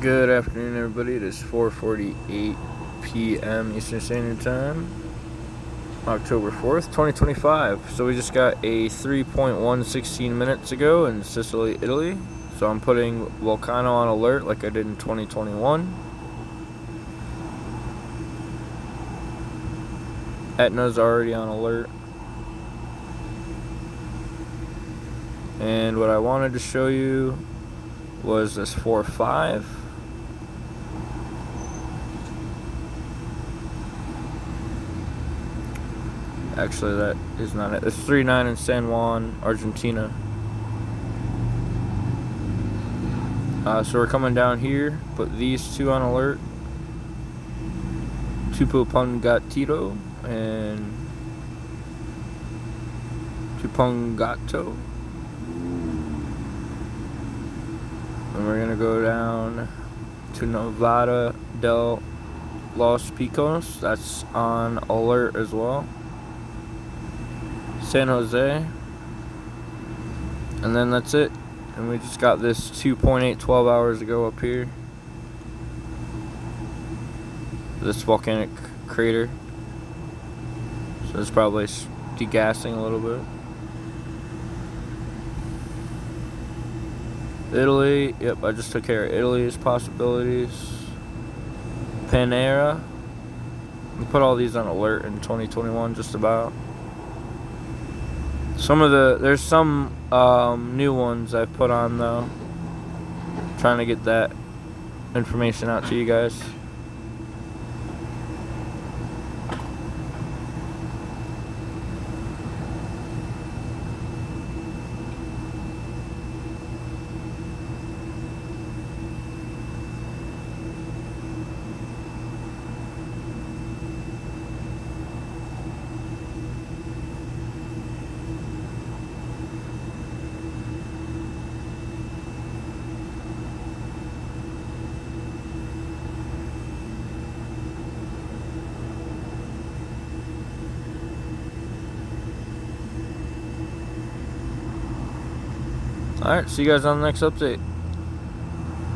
Good afternoon, everybody. It is 4:48 p.m. Eastern Standard Time, October 4th, 2025. So we just got a 3.116 minutes ago in Sicily, Italy. So I'm putting Volcano on alert like I did in 2021. Etna's already on alert. And what I wanted to show you was this 4.5. Actually, that is not it. It's 3.9 in San Juan, Argentina. So we're coming down here. Put these two on alert. Tupungatito and Tupungato. And we're gonna go down to Nevada del Los Picos. That's on alert as well. San Jose, and then that's it. And we just got this 2.812 hours ago up here, this volcanic crater, so it's probably degassing a little bit. Italy, yep, I just took care of Italy's possibilities. Panera, we put all these on alert in 2021 just about. There's some new ones I've put on though. Trying to get that information out to you guys. Alright, see you guys on the next update.